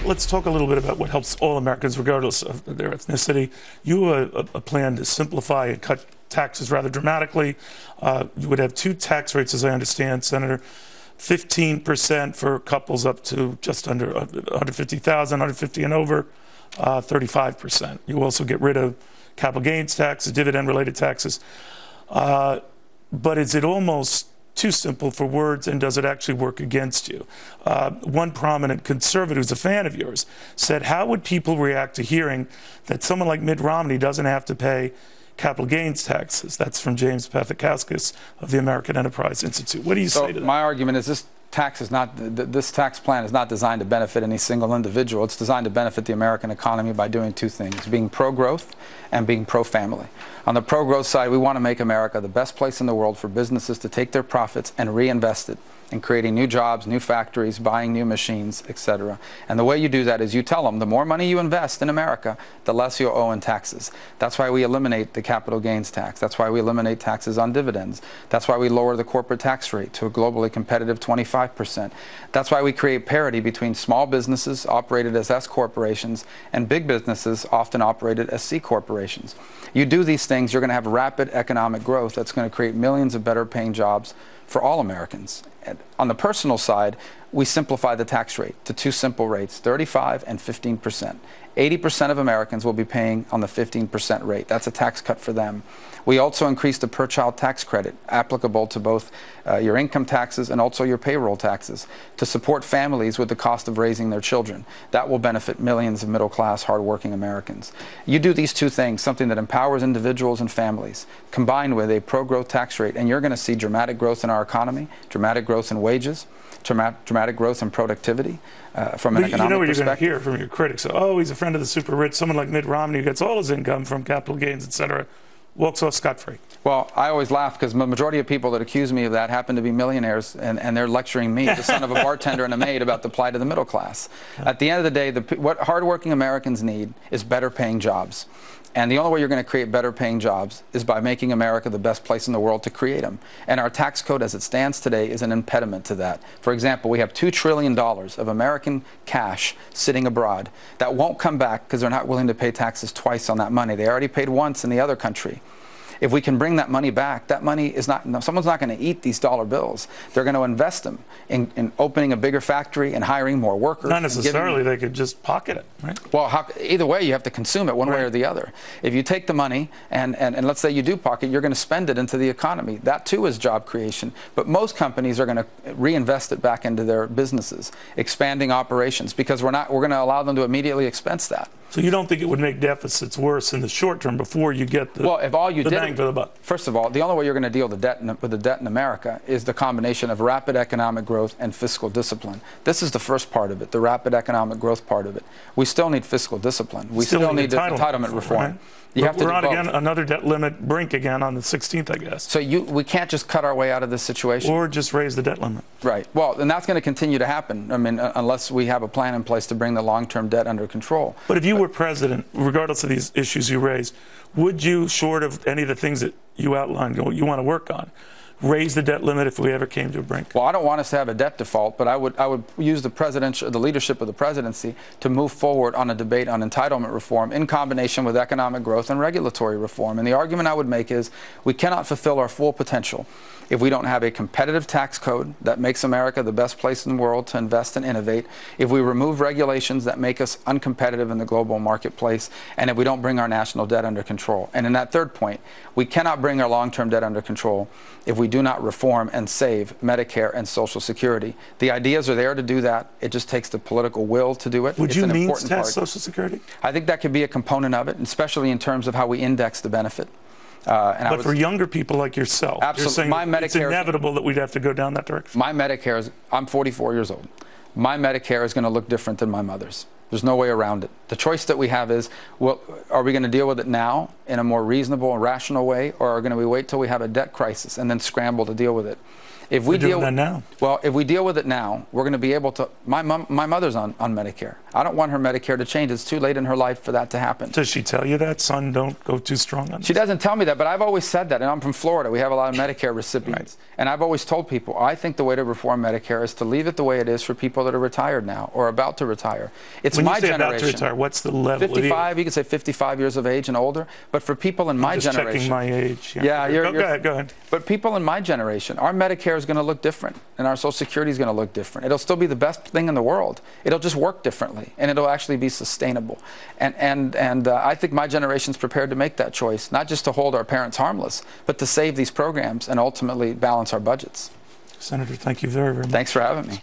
Let's talk a little bit about what helps all Americans, regardless of their ethnicity. You have a plan to simplify and cut taxes rather dramatically. You would have two tax rates, as I understand, Senator. 15% for couples up to just under 150,000, 150 and over, 35%. You also get rid of capital gains taxes, dividend-related taxes. But is it almost too simple for words, and does it actually work against you? One prominent conservative who's a fan of yours said, how would people react to hearing that someone like Mitt Romney doesn't have to pay capital gains taxes? That's from James Pathakakis of the American Enterprise Institute. What do you say to that? My argument is this tax plan is not designed to benefit any single individual. It's designed to benefit the American economy by doing two things: being pro-growth and being pro-family. On the pro-growth side, we want to make America the best place in the world for businesses to take their profits and reinvest it in creating new jobs, new factories, buying new machines, etc. And the way you do that is you tell them the more money you invest in America, the less you'll owe in taxes. That's why we eliminate the capital gains tax. That's why we eliminate taxes on dividends. That's why we lower the corporate tax rate to a globally competitive 25%. That's why we create parity between small businesses operated as S corporations and big businesses often operated as C corporations. You do these things, you're going to have rapid economic growth that's going to create millions of better paying jobs for all Americans. And on the personal side, we simplify the tax rate to two simple rates, 35 and 15%. 80% of Americans will be paying on the 15% rate. That's a tax cut for them. We also increase the per-child tax credit applicable to both your income taxes and also your payroll taxes to support families with the cost of raising their children. That will benefit millions of middle-class, hard-working Americans. You do these two things, something that empowers individuals and families, combined with a pro-growth tax rate, and you're going to see dramatic growth in our economy, dramatic growth in wages, dramatic growth in productivity from an economic perspective. You know what you're going to hear from your critics? Oh, he's a friend of the super rich. Someone like Mitt Romney who gets all his income from capital gains, et cetera, walks off scot-free. Well, I always laugh because the majority of people that accuse me of that happen to be millionaires, and they're lecturing me, the son of a bartender and a maid, about the plight of the middle class. At the end of the day, what hardworking Americans need is better paying jobs. And the only way you're going to create better paying jobs is by making America the best place in the world to create them. And our tax code as it stands today is an impediment to that. For example, we have $2 trillion of American cash sitting abroad that won't come back because they're not willing to pay taxes twice on that money. They already paid once in the other country. If we can bring that money back, that money is not, someone's not going to eat these dollar bills. They're going to invest them in opening a bigger factory and hiring more workers. Not necessarily, they could just pocket it, right? Well, either way, you have to consume it one way or the other. If you take the money and let's say you do pocket, you're going to spend it into the economy. That too is job creation. But most companies are going to reinvest it back into their businesses, expanding operations, because we're going to allow them to immediately expense that. So you don't think it would make deficits worse in the short term before you get the, if all you the bang for the buck? First of all, the only way you're going to deal with the debt in America is the combination of rapid economic growth and fiscal discipline. This is the first part of it, the rapid economic growth part of it. We still need fiscal discipline. We still need entitlement reform. Right? We're on again another debt limit brink again on the 16th, I guess. So we can't just cut our way out of this situation. Or just raise the debt limit. Right. Well, and that's going to continue to happen. I mean, unless we have a plan in place to bring the long-term debt under control. But if you were president, regardless of these issues you raised, would you, short of any of the things that you outlined, you want to work on, raise the debt limit if we ever came to a brink? Well, I don't want us to have a debt default, but I would use the leadership of the presidency to move forward on a debate on entitlement reform in combination with economic growth and regulatory reform. And the argument I would make is we cannot fulfill our full potential if we don't have a competitive tax code that makes America the best place in the world to invest and innovate, if we remove regulations that make us uncompetitive in the global marketplace, and if we don't bring our national debt under control. And in that third point, we cannot bring our long-term debt under control if we do not reform and save Medicare and Social Security. The ideas are there to do that. It just takes the political will to do it. Would you means test Social Security? I think that could be a component of it, especially in terms of how we index the benefit. But for younger people like yourself, absolutely, you're saying it's inevitable that we'd have to go down that direction? My Medicare is, I'm 44 years old. My Medicare is going to look different than my mother's. There's no way around it. The choice that we have is, well, are we going to deal with it now in a more reasonable and rational way, or are we going to wait till we have a debt crisis and then scramble to deal with it? If we We're doing deal that now. Well, if we deal with it now, we're going to be able to. My mother's on Medicare. I don't want her Medicare to change. It's too late in her life for that to happen. Does she tell you that, son, don't go too strong on this? She doesn't tell me that, but I've always said that, and I'm from Florida. We have a lot of Medicare recipients. Right. And I've always told people, I think the way to reform Medicare is to leave it the way it is for people that are retired now or about to retire. It's When my you say generation. about to retire, what's the level? 55, you could say 55 years of age and older. But for people in my just generation. checking my age. Yeah, go ahead. But people in my generation, our Medicare is going to look different, and our Social Security is going to look different. It'll still be the best thing in the world. It'll just work differently, and it'll actually be sustainable. And I think my generation's prepared to make that choice, not just to hold our parents harmless, but to save these programs and ultimately balance our budgets. Senator, thank you very, very much. Thanks for having me.